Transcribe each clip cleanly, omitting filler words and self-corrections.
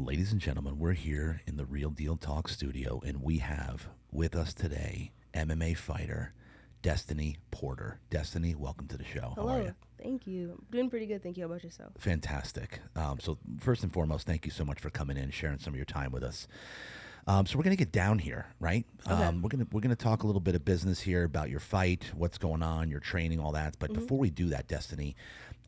Ladies and gentlemen, we're here in the Real Deal Talk studio, and we have with us today MMA fighter Destiny Porter. Destiny, welcome to the show. Hello. How are you? Thank you. I'm doing pretty good. Thank you. How about yourself? Fantastic. So first and foremost, thank you so much for coming in, sharing some of your time with us. So we're gonna get down here, right? Okay. We're gonna talk a little bit of business here about your fight, what's going on, your training, all that. But before we do that, Destiny,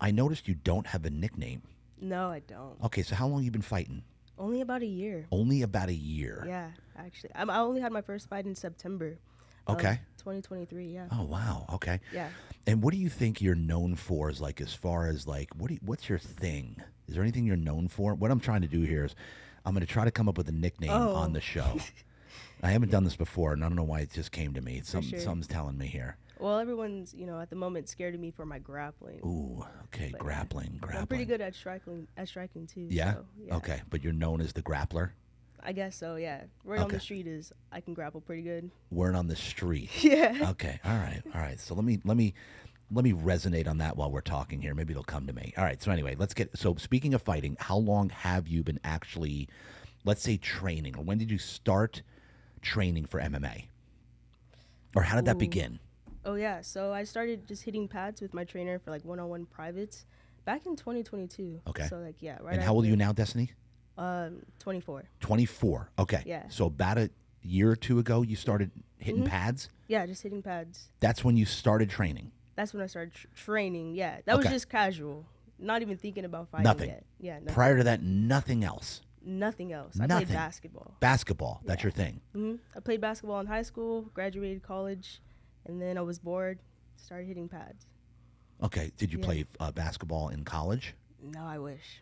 I noticed you don't have a nickname. No, I don't. Okay, so how long you been fighting? Only about a year. Only about a year. Yeah, actually. I only had my first fight in September. Okay. 2023, yeah. Oh wow. Okay. Yeah. And what do you think you're known for? Is like as far as like what's your thing? Is there anything you're known for? What I'm trying to do here is I'm going to try to come up with a nickname on the show. I haven't done this before, and I don't know why it just came to me. Something's telling me here. Well, everyone's, at the moment scared of me for my grappling. Ooh, okay, But, grappling. I'm pretty good at striking too. Yeah? So, yeah. Okay, but you're known as the grappler? I guess so, yeah. Word on the street is I can grapple pretty good. Word on the street. Yeah. Okay, all right. So let me resonate on that while we're talking here. Maybe it'll come to me. All right, so anyway, so speaking of fighting, how long have you been actually, let's say, training? Or when did you start training for MMA? Or how did that begin? Oh, yeah. So I started just hitting pads with my trainer for like one-on-one privates back in 2022. Okay. So like, yeah. Right. And how old are you now, Destiny? 24. 24. Okay. Yeah. So about a year or two ago, you started hitting pads? Yeah, just hitting pads. That's when you started training? That's when I started training. Yeah. That was Okay. just casual. Not even thinking about fighting Nothing. yet. Yeah. Nothing. Prior to that, nothing else? Nothing else. I Nothing. played basketball. Basketball. That's your thing? I played basketball in high school, graduated college, and then I was bored, started hitting pads. Okay. Did you play basketball in college? No, I wish.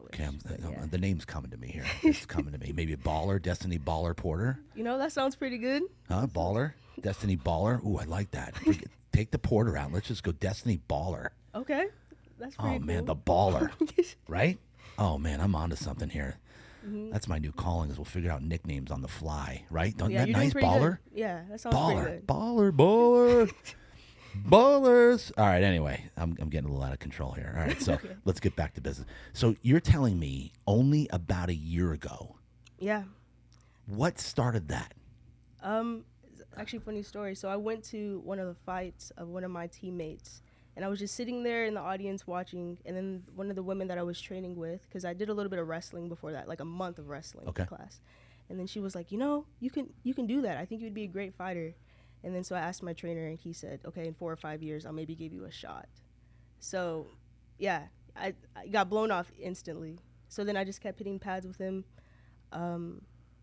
Okay, but yeah. the name's coming to me here. It's coming to me. Maybe a baller, Destiny Baller Porter. That sounds pretty good. Huh? Baller? Destiny Baller? Ooh, I like that. Take the Porter out. Let's just go Destiny Baller. Okay. That's pretty Oh, cool. man, the baller. Right? Oh, man, I'm onto something here. That's my new calling is we'll figure out nicknames on the fly, right? Don't that you're doing nice pretty baller? good. Yeah, that sounds pretty good. Baller. Ballers. All right, anyway, I'm getting a little out of control here. All right, so let's get back to business. So you're telling me only about a year ago. Yeah. What started that? Actually, funny story. So I went to one of the fights of one of my teammates, and I was just sitting there in the audience watching, and then one of the women that I was training with, because I did a little bit of wrestling before that, like a month of wrestling class, and then she was like, you can do that. I think you'd be a great fighter. And then so I asked my trainer, and he said, okay, in 4 or 5 years, I'll maybe give you a shot. So, yeah, I got blown off instantly. So then I just kept hitting pads with him.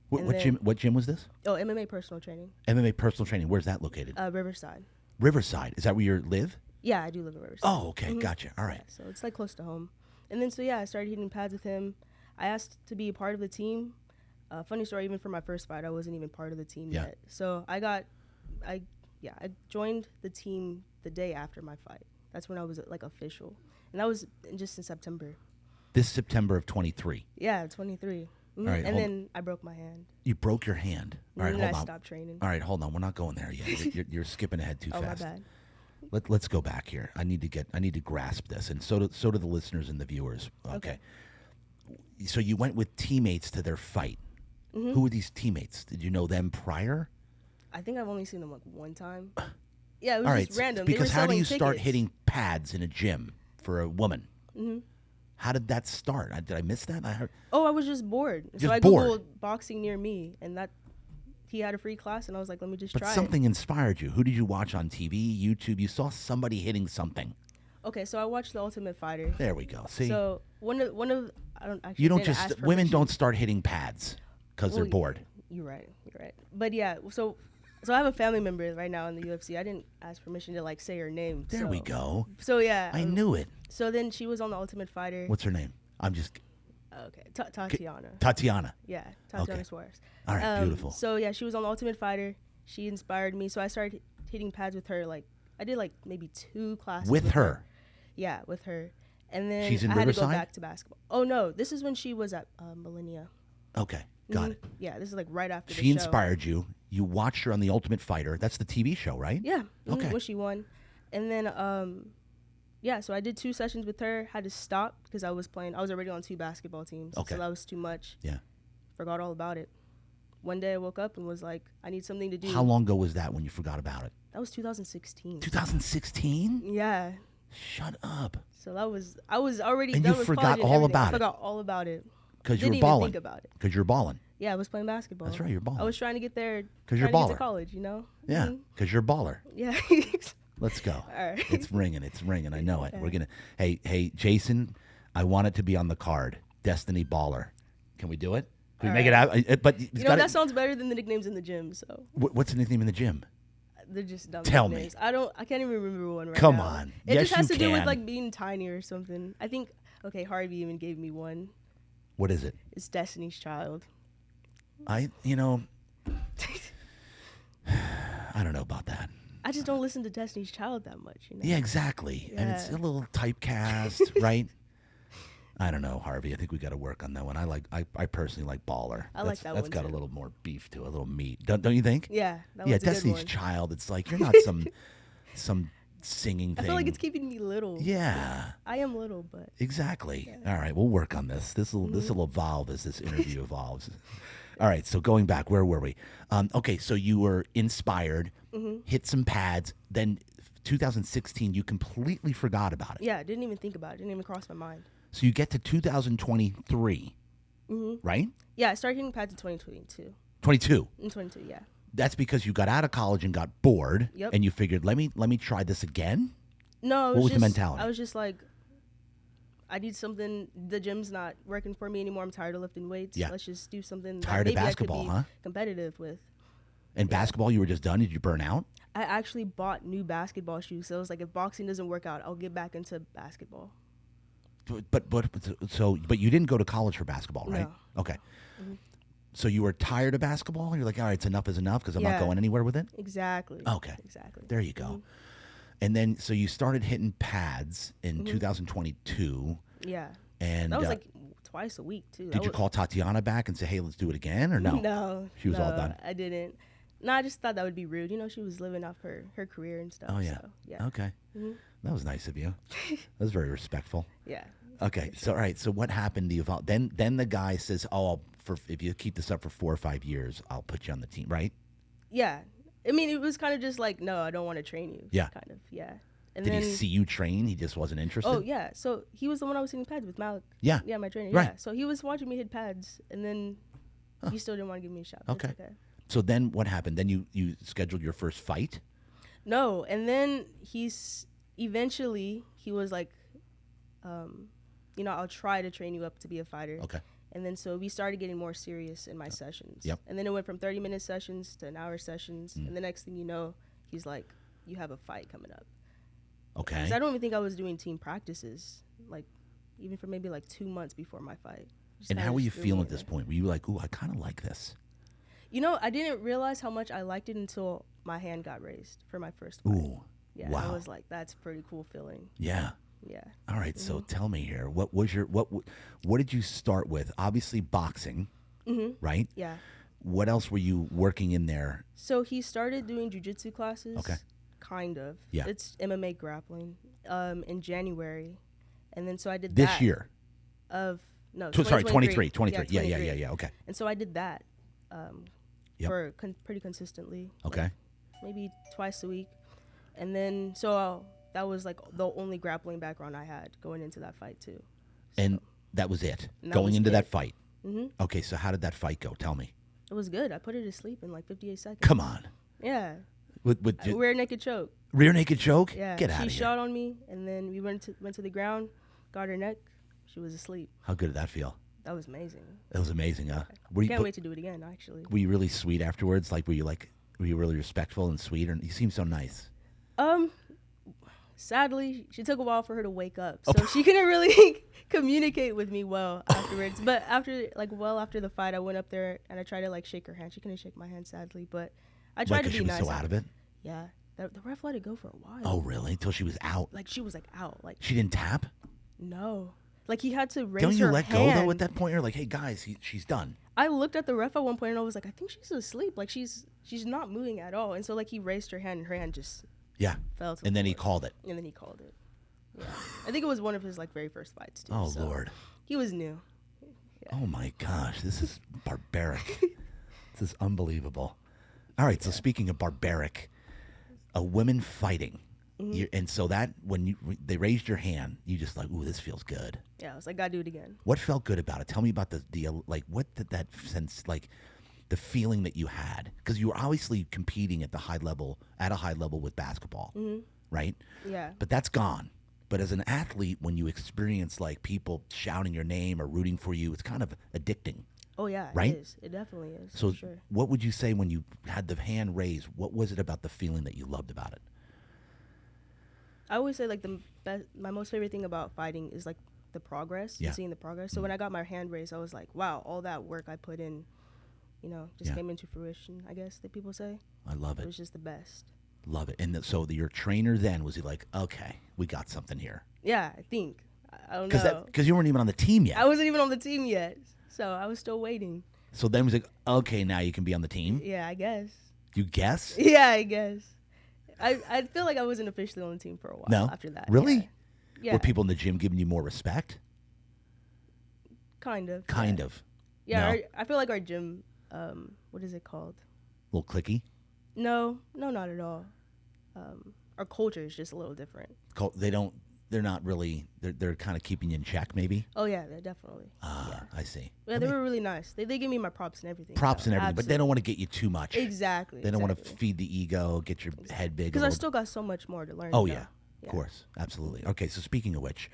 What gym was this? Oh, MMA personal training. MMA personal training. Where's that located? Riverside. Riverside. Is that where you live? Yeah, I do live in Riverside. Oh, okay. Gotcha. All right. Yeah, so it's like close to home. And then so, yeah, I started hitting pads with him. I asked to be a part of the team. Funny story, even for my first fight, I wasn't even part of the team yet. So I joined the team the day after my fight. That's when I was like official. And that was just in September. This September of 23. Yeah, 23. All right, and then I broke my hand. You broke your hand. All right, and hold then on. I stopped training. All right, hold on. We're not going there yet. You're skipping ahead too fast. Oh, my bad. Let's go back here. I need to grasp this, and so do the listeners and the viewers. Okay. So you went with teammates to their fight. Who were these teammates? Did you know them prior? I think I've only seen them like one time. Yeah, it was All right, just random. Because how do you start tickets. hitting pads in a gym for a woman? How did that start? Did I miss that? I heard. Oh, I was just bored. Just so I bored. Googled boxing near me, and he had a free class, and I was like, let me just But try something inspired you. Who did you watch on TV, YouTube? You saw somebody hitting something. Okay, so I watched The Ultimate Fighter. There we go. See, So one of I don't actually. you don't didn't ask just women permission. don't start hitting pads because they're Well, bored. You're right. But yeah, so I have a family member right now in the UFC. I didn't ask permission to like say her name. There we go. So yeah, I knew it. So then she was on The Ultimate Fighter. What's her name? I'm just Okay, Tatiana. Tatiana. Yeah, Tatiana Okay. Suarez. All right, beautiful. So yeah, she was on The Ultimate Fighter. She inspired me, so I started hitting pads with her. Like I did like maybe 2 classes With her. Yeah, with her. And then She's in I had to Riverside? go back to basketball. Oh no, this is when she was at Millennia. Okay, got it. Yeah, this is like right after the She show. inspired you. You watched her on The Ultimate Fighter. That's the TV show, right? Yeah. Okay. When she won, and then Yeah, so I did 2 sessions with her, had to stop because I was already on 2 basketball teams. Okay. So that was too much. Yeah. Forgot all about it. One day I woke up and was like, I need something to do. How long ago was that when you forgot about it? That was 2016. 2016? Yeah. Shut up. So I was already And done you with forgot college and all everything. about I it. forgot all about it. Because you were Didn't even balling. think about it. Because you're balling. Yeah, I was playing basketball. That's right, you're balling. I was trying to get there. 'Cause you're a trying to get baller. to college, you know? Yeah, Mhm. because you're a baller. Yeah. Let's go. All right. It's ringing. It's ringing. I know it. Yeah. We're gonna. Hey, Jason, I want it to be on the card. Destiny Baller. Can we do it? Can we All make it out? But You know, that sounds better than the nicknames in the gym, so. What's the nickname in the gym? They're just dumb Tell me. nicknames. I can't even remember one right Come now. on. It Yes, just has you to do with can. like being tiny or something. I think, okay, Harvey even gave me one. What is it? It's Destiny's Child. I don't know about that. I just don't listen to Destiny's Child that much, you know? Yeah, exactly. And it's a Yeah. little typecast, right? I don't know, Harvey. I think we got to work on that one. I personally like Baller. I like that That's one, got a too. little more beef to it, a little meat. Don't you think? Yeah, that Yeah, one's a good Destiny's one. Child. It's like you're not some singing I thing. feel like it's keeping me little. Yeah, I am little, but exactly. All right, we'll work on this. This will evolve as this interview evolves. All right, so going back, where were we? Okay, so you were inspired, hit some pads, then 2016, you completely forgot about it. yeah, I didn't even think about it. Didn't even cross my mind. So you get to 2023, right? Yeah, I started hitting pads in 2022. 22. In 22, yeah. That's because you got out of college and got bored, Yep. and you figured, let me try this again. No, What was the mentality? I was just like, I need something. The gym's not working for me anymore. I'm tired of lifting weights. Yeah. Let's just do something Tired that of maybe basketball, I could huh? be competitive with. And basketball, you were just done. Did you burn out? I actually bought new basketball shoes. So I was like, if boxing doesn't work out, I'll get back into basketball. But you didn't go to college for basketball, right? No. Okay. So you were tired of basketball. You're like, all right, it's enough is enough because I'm not Yeah. going anywhere with it. Exactly. Okay. Exactly. There you go. And then so you started hitting pads in 2022. Yeah. And That was like twice a week too. did you call Tatiana back and say, hey, let's do it again, or no? No. She was all no, done. I didn't. No, I just thought that would be rude. You know, she was living off her career and stuff. Oh yeah. So, yeah. Okay. That was nice of you. That was very respectful. Yeah. Okay. So all right. So what happened? Then the guy says, oh, if you keep this up for 4 or 5 years, I'll put you on the team, right? Yeah. I mean, it was kind of just like, no, I don't want to train you. Yeah. Kind of. Yeah. And Did then, he see you train? He just wasn't interested. oh yeah. So he was the one I was hitting pads with, Malik. Yeah. Yeah, my trainer. Right. Yeah. So he was watching me hit pads, and then he still didn't want to give me a shot. Okay. It's okay. So then what happened? Then you scheduled your first fight? No, and then he was like, you know, I'll try to train you up to be a fighter. Okay. And then so we started getting more serious in my sessions. Yep. And then it went from 30-minute sessions to an hour sessions. And the next thing you know, he's like, you have a fight coming up. Okay. 'Cause I don't even think I was doing team practices, like even for maybe like 2 months before my fight. Just And kinda how were you just threw me feeling in at this there. point? Were you like, ooh, I kind of like this? You know, I didn't realize how much I liked it until my hand got raised for my first fight. Ooh. Yeah, wow. I was like, that's a pretty cool feeling. Yeah. Yeah. All right. So tell me here, what did you start with? Obviously boxing, right? Yeah. What else were you working in there? So he started doing jujitsu classes. Okay. Kind of. Yeah. It's MMA grappling in January. And then so I did This that. year? No, Sorry, 23. 23. Yeah. Okay. And so I did that Yep. for pretty consistently. Okay. Like maybe twice a week. And then so that was like the only grappling background I had going into that fight too. And that was it. And that Going was into it. that fight. Mm-hmm. Okay. So how did that fight go? Tell me. It was good. I put her to sleep in like 58 seconds. Come on. Yeah. With Rear naked choke. rear naked choke? Yeah. Get out She of here. shot on me, and then we went to the ground, got her neck. She was asleep. How good did that feel? That was amazing. That was amazing, huh? Can't wait to do it again, actually. Were you really sweet afterwards? Were you really respectful and sweet? And you seem so nice. Sadly, she took a while for her to wake up, so she couldn't really communicate with me well afterwards. But after the fight, I went up there and I tried to like shake her hand. She couldn't shake my hand, sadly, but I tried to be she was nice. so out of it? Yeah, the ref let it go for a while. Oh, really? Until she was out? Like she was like out. Like She didn't tap? no. Like he had to raise Don't you her let hand. go, though, at that point? You're like, hey, guys, she's done. I looked at the ref at one point and I was like, I think she's asleep. Like she's not moving at all. And so like he raised her hand and her hand just Yeah. fell to And the then he floor. called it. And then he called it. Yeah. I think it was one of his like very first fights too. Oh so Lord. he was new. Oh my gosh, this is barbaric. This is unbelievable. All right, so speaking of barbaric, a women fighting, and so that when they raised your hand, you just like, ooh, this feels good. Yeah, I was like, gotta do it again. What felt good about it? Tell me about the like, what did that sense like, the feeling that you had, because you were obviously competing at a high level with basketball, right? Yeah. But that's gone. But as an athlete, when you experience like people shouting your name or rooting for you, it's kind of addicting. Oh yeah, Right? it is. It definitely is. So for sure. what would you say when you had the hand raised? What was it about the feeling that you loved about it? I always say like my most favorite thing about fighting is like the progress, Yeah. and seeing the progress. So when I got my hand raised, I was like, wow, all that work I put in, just Yeah. came into fruition, I guess that people say. I love It it. was just the best. Love it. And so your trainer then, was he like, okay, we got something here? Yeah, I think. I don't know. Because you weren't even on the team yet. I wasn't even on the team yet, so I was still waiting. So then he was like, okay, now you can be on the team. Yeah, I guess. You guess? Yeah, I guess. I feel like I wasn't officially on the team for a while No? after that. Really? Yeah. Were people in the gym giving you more respect? Kind of. Kind yeah. of. Yeah, No? I feel like our gym, what is it called? A little clicky? No, not at all. Our culture is just a little different. They're not really, they're kind of keeping you in check maybe? Oh yeah, definitely. Ah, I see. Yeah, they were really nice. They give me my props and everything. Props though. and everything, but they don't want to get you too much. Exactly. They don't want to feed the ego, get your head big. Because I still got so much more to learn. Oh, though. yeah. Of course. Absolutely. Okay, so speaking of which,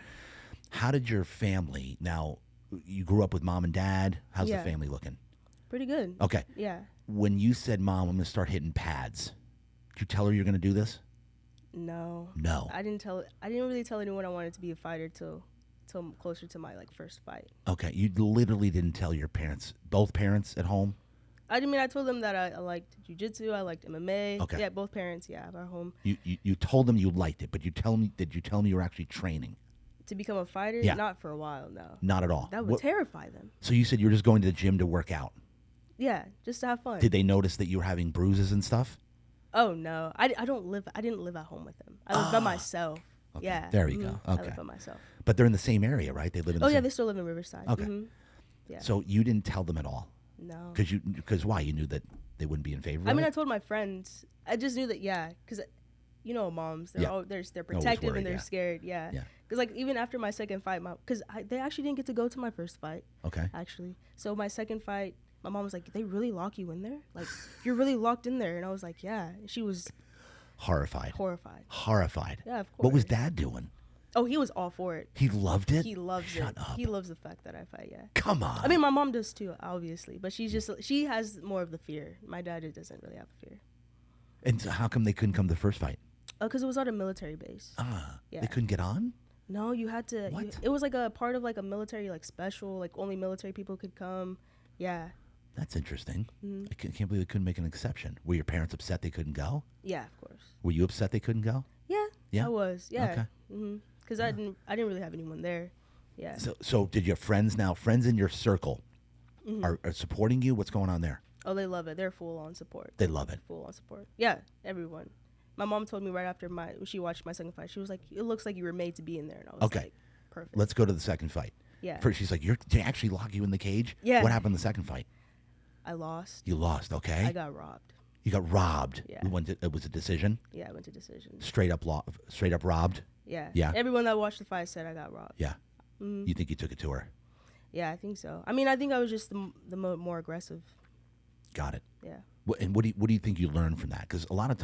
how did your family, now, you grew up with mom and dad. How's the Yeah. family looking? Pretty good. Okay. Yeah. When you said, Mom, I'm going to start hitting pads, did you tell her you're going to do this? No. No. I didn't really tell anyone I wanted to be a fighter till closer to my like first fight. Okay. You literally didn't tell your parents, both parents at home? I told them that I liked jiu-jitsu, I liked MMA. Okay. Yeah, both parents, yeah, at our home. You told them you liked it, but did you tell them you were actually training? To become a fighter? Yeah. Not for a while, no. Not at all. That would terrify them. So you said you were just going to the gym to work out. Yeah, just to have fun. Did they notice that you were having bruises and stuff? Oh no, I didn't live at home with them. I lived by myself. Okay. Yeah. There you go. I Okay. lived by myself. But they're in the same area, right? They live in the Oh same. yeah, they still live in Riverside. Okay. Yeah. So you didn't tell them at all? No. Because why? You knew that they wouldn't be in favor I of mean, it? I told my friends. I just knew that, yeah, because moms, they're Yeah. they're protective worried, and they're yeah. scared, yeah. Yeah. Because like even after my second fight, they actually didn't get to go to my first fight, Okay. actually. So my second fight, my mom was like, "They really lock you in there? Like you're really locked in there?" And I was like, "Yeah." And she was Horrified. horrified. Yeah, of course. What was Dad doing? Oh, he was all for it. He loved it? He loves Shut it. up. He loves the fact that I fight. Yeah. Come on. I mean, my mom does too, obviously, but she has more of the fear. My dad doesn't really have fear. And so how come they couldn't come to the first fight? Because it was at a military base. They Yeah. couldn't get on? No, you had to. What? It was like a part of like a military like special, like only military people could come. Yeah. That's interesting. Mm-hmm. I can't believe they couldn't make an exception. Were your parents upset they couldn't go? Yeah, of course. Were you upset they couldn't go? Yeah. Yeah? I was. Yeah. Okay. Because I didn't really have anyone there. Yeah. So did your friends in your circle are supporting you? What's going on there? Oh, they love it. They're full on support. They love it. Full on support. Yeah, everyone. My mom told me right after she watched my second fight, she was like, "It looks like you were made to be in there." And I was Okay. like, "Perfect." Let's go to the second fight. Yeah. First, she's like, they actually lock you in the cage? Yeah. What happened in the second fight? I lost. You lost, okay? I got robbed. You got robbed. Yeah. It was a decision? Yeah, I went to decision. Straight up robbed? Yeah. Yeah. Everyone that watched the fight said I got robbed. Yeah. You think you took it to her? Yeah, I think so. I mean, I think I was just the more aggressive. Got it. Yeah. And what do you think you learned from that? Because not a lot of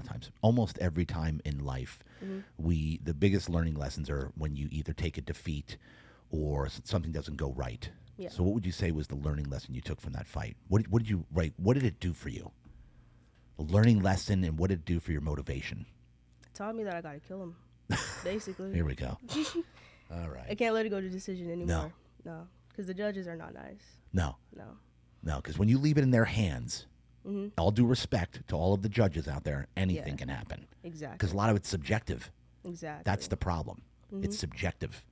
times, almost every time in life, the biggest learning lessons are when you either take a defeat or something doesn't go right. Yeah. So what would you say was the learning lesson you took from that fight? What did it do for you? A learning lesson, and what did it do for your motivation? It taught me that I gotta kill him. Basically. Here we go. All right. I can't let it go to decision anymore. No. Because the judges are not nice. No. No. No, because when you leave it in their hands, all due respect to all of the judges out there, anything Yeah. can happen. Exactly. Because a lot of it's subjective. Exactly. That's the problem. It's subjective,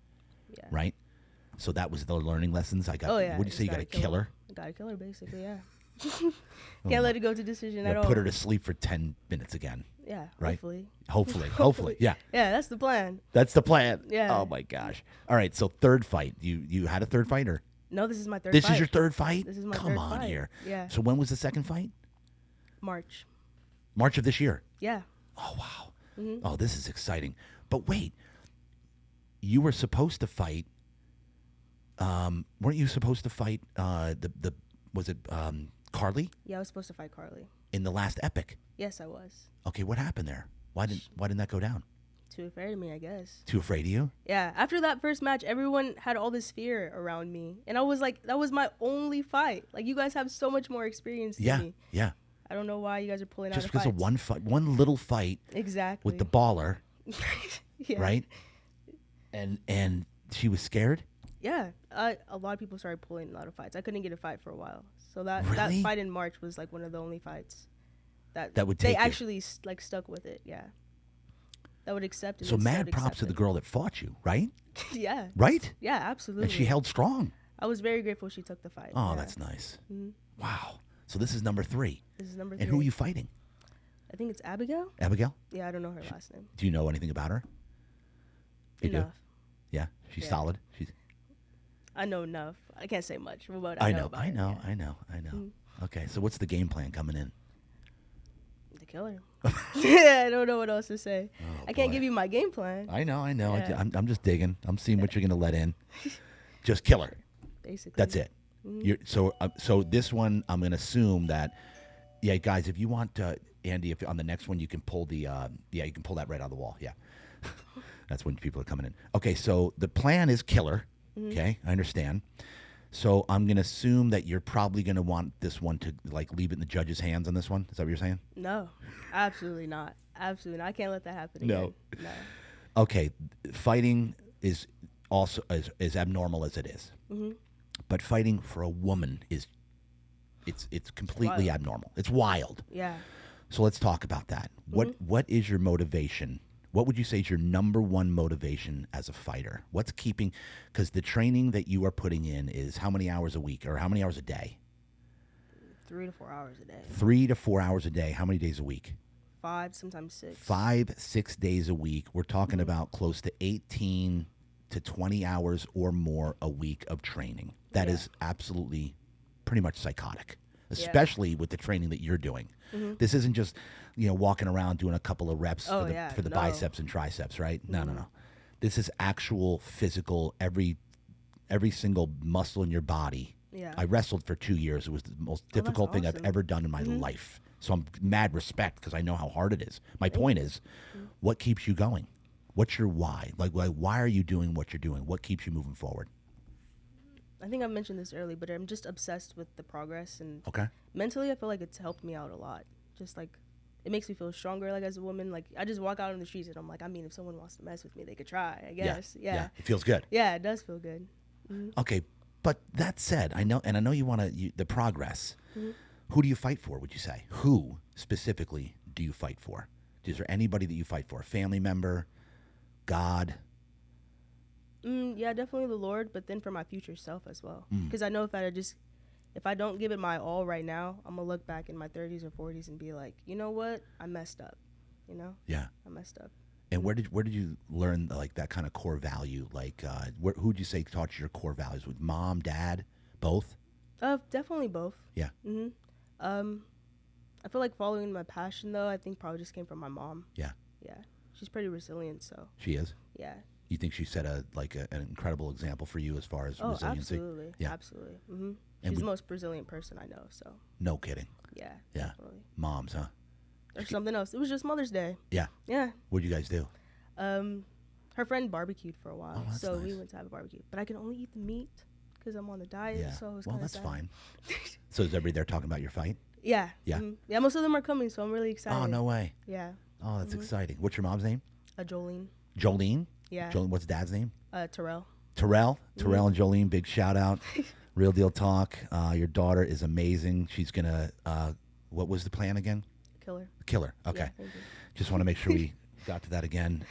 Yeah. right? So that was the learning lessons. Oh yeah. What do you say? You got to kill her? Got to kill her, basically. Yeah. Can't let it go to decision at all. Put her to sleep for 10 minutes again. Yeah, right? hopefully. Hopefully, yeah. Yeah, that's the plan. That's the plan. Yeah. Oh my gosh. All right, so third fight. You had a third fight, or No, this is my third this fight. is your third fight? This is my Come third on fight. here. Yeah. So when was the second fight? March. March of this year. Yeah. Oh wow. Oh, this is exciting. But wait, you were supposed to fight. Weren't you supposed to fight the was it Carly Yeah, I was supposed to fight Carly. in the last epic? Yes, I was. Okay, what happened there? Why didn't that go down? Too afraid of me, I guess. Too afraid of you? Yeah, after that first match, everyone had all this fear around me. And I was like, that was my only fight. Like, you guys have so much more experience than Yeah, me. yeah. I don't know why you guys are pulling Just out because of fights. one little fight Exactly. with the baller, Yeah. right? And she was scared. Yeah. A lot of people started pulling out of fights. I couldn't get a fight for a while. So that Really? fight in March was like one of the only fights That would they take you. actually like stuck with it. Yeah. That would accept it. So and mad said props to the accept girl that fought you, right? it. Yeah. Right? Yeah, absolutely. And she held strong. I was very grateful she took the fight. Oh, yeah. that's nice. Mhm. Wow. So this is number 3. This is number 3. And who are you fighting? I think it's Abigail. Abigail? Yeah, I don't know her last name. Do you know anything about her? You do? Enough. Yeah, she's Yeah. solid. She's. I know enough. I can't say much, but I know. know. About I her, know. yeah. I know. I know. Mhm. Okay, so what's the game plan coming in? The killer. Yeah, I don't know what else to say. Oh, I can't boy. give you my game plan. I know. I know. Yeah. I'm just digging. I'm seeing what you're gonna let in. Just kill her. Basically. That's it. You're so this one I'm gonna assume that. Yeah, guys, if you want Andy, if on the next one you can pull the you can pull that right out of the wall. Yeah, that's when people are coming in. Okay, so the plan is killer. Okay, I understand. So I'm gonna assume that you're probably gonna want this one to like leave it in the judge's hands on this one. Is that what you're saying? No, absolutely not. Absolutely not. I can't let that happen No. again. No. Okay, fighting is also as abnormal as it is. But fighting for a woman is it's completely wild. abnormal. It's wild. Yeah. So let's talk about that. What is your motivation? What would you say is your number one motivation as a fighter? What's keeping? Because the training that you are putting in is how many hours a week or how many hours a day? 3 to 4 hours a day. 3 to 4 hours a day. How many days a week? 5, sometimes 6. 5-6 days a week. We're talking about close to 18 to 20 hours or more a week of training. That Yeah. is absolutely pretty much psychotic, especially with the training that you're doing. This isn't just, walking around doing a couple of reps Oh, for the, yeah, for the no. biceps and triceps, right? No. This is actual physical, every single muscle in your body. Yeah. I wrestled for 2 years. It was the most difficult thing I've awesome. ever done in my life. So I'm mad respect because I know how hard it is. My point is, what keeps you going? What's your why? Like, why are you doing what you're doing? What keeps you moving forward? I think I mentioned this earlier, but I'm just obsessed with the progress, and Okay. mentally I feel like it's helped me out a lot. Just like it makes me feel stronger, like as a woman. Like I just walk out on the streets and I'm like, I mean, if someone wants to mess with me, they could try, I guess. Yeah. It feels good. Yeah, it does feel good. Okay, but that said, I know you want the progress. Who do you fight for? Would you say who specifically do you fight for? Is there anybody that you fight for? Family member, God? Yeah, definitely the Lord, but then for my future self as well. Because I know if I don't give it my all right now, I'm gonna look back in my 30s or 40s and be like, you know what, I messed up. Yeah. I messed up. And where did you learn like that kind of core value? Like, who'd you say taught you your core values? With mom, dad, both? Definitely both. Yeah. I feel like following my passion though, I think probably just came from my mom. Yeah. Yeah, she's pretty resilient, so She is. yeah. You think she set an incredible example for you as far as Oh, resiliency? absolutely. Yeah. Absolutely. And She's the most resilient person I know, so No kidding. yeah. Yeah. Definitely. Moms, huh? There's something else. It was just Mother's Day. Yeah. Yeah. What'd you guys do? Her friend barbecued for a while, Oh, that's so we nice. went to have a barbecue. But I can only eat the meat because I'm on the diet, Yeah. so it was Well, kind of that's fine. So is everybody there talking about your fight? Yeah. Yeah. Yeah, most of them are coming, so I'm really excited. Oh, no way. Yeah. Oh, that's exciting. What's your mom's name? Jolene. Jolene? Yeah. Jolene, what's dad's name? Terrell. Terrell and Jolene, big shout out. Real Deal Talk. Your daughter is amazing. She's going to, what was the plan again? Killer. Killer. Okay. Yeah, thank you. Just want to make sure we got to that again.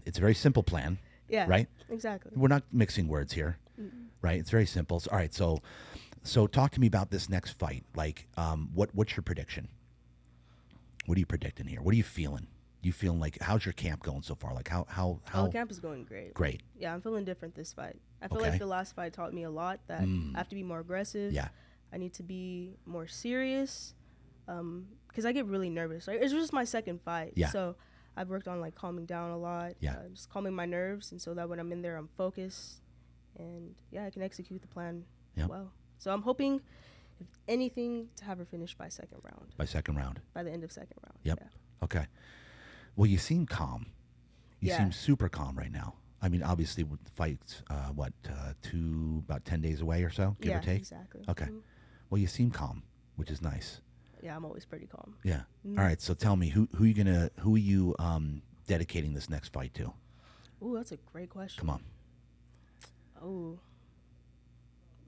It's a very simple plan, Yeah. right? Exactly. We're not mixing words here, right? It's very simple. So, all right. So talk to me about this next fight. Like, what's your prediction? What are you predicting here? What are you feeling? You feeling like how's your camp going so far? Like how Oh, camp is going great. great? Yeah, I'm feeling different this fight. I feel Okay. like the last fight taught me a lot, that I have to be more aggressive. Yeah. I need to be more serious, because I get really nervous. Like, it's just my second fight. Yeah. So I've worked on like calming down a lot. Yeah. Just calming my nerves, and so that when I'm in there, I'm focused, and yeah, I can execute the plan Yep. well. So I'm hoping, if anything, to have her finish by second round, By second round. by the end of second round. Yep. Yeah. Okay. Well, you seem calm. You Yeah. seem super calm right now. I mean, obviously, with the fight's about 10 days away or so, give Yeah, or take. exactly. Okay. Mhm. Well, you seem calm, which is nice. Yeah, I'm always pretty calm. Yeah. Mhm. All right. So tell me, who are you dedicating this next fight to? Ooh, that's a great question. Come on, Oh,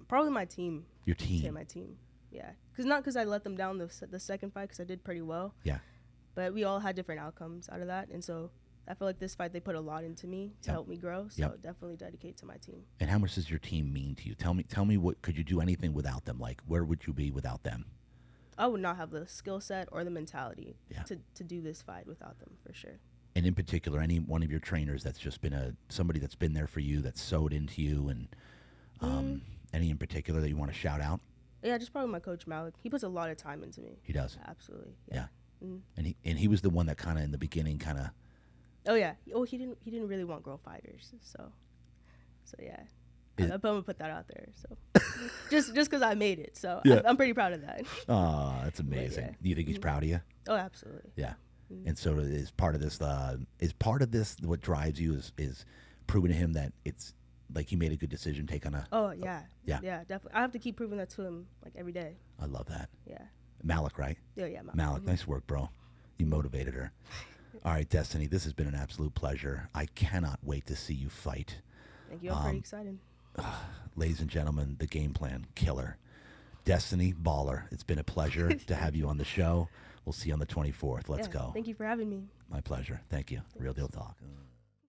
probably my team. your Say team. my team. Yeah, because I let them down the second fight, because I did pretty well. Yeah. But we all had different outcomes out of that, and so I feel like this fight they put a lot into me to Yep. help me grow. So Yep. definitely dedicate to my team. And how much does your team mean to you? Tell me what could you do anything without them? Like where would you be without them? I would not have the skill set or the mentality Yeah. to do this fight without them, for sure. And in particular, any one of your trainers that's just been somebody that's been there for you, that's sewed into you, and any in particular that you want to shout out? Yeah, just probably my coach Malik. He puts a lot of time into me. He does. Absolutely. Yeah. Yeah. And he was the one that kind of in the beginning kind of Oh yeah. Oh, he didn't really want girl fighters. So yeah. I'm gonna put that out there. So just because I made it. So Yeah. I'm pretty proud of that. oh, that's amazing. yeah. Do you think he's proud of you? Oh, absolutely. Yeah. And so is part of this what drives you is proving to him that it's like he made a good decision, take on a Oh yeah. Yeah. Yeah, definitely. I have to keep proving that to him like every day. I love that. Yeah. Malik, right? Yeah. Malik, nice work, bro. You motivated her. All right, Destiny, this has been an absolute pleasure. I cannot wait to see you fight. Thank you. I'm pretty excited. Ladies and gentlemen, the game plan, killer. Destiny, baller. It's been a pleasure to have you on the show. We'll see you on the 24th. Let's Yeah, go. Thank you for having me. My pleasure. Thank you. Real Deal Talk.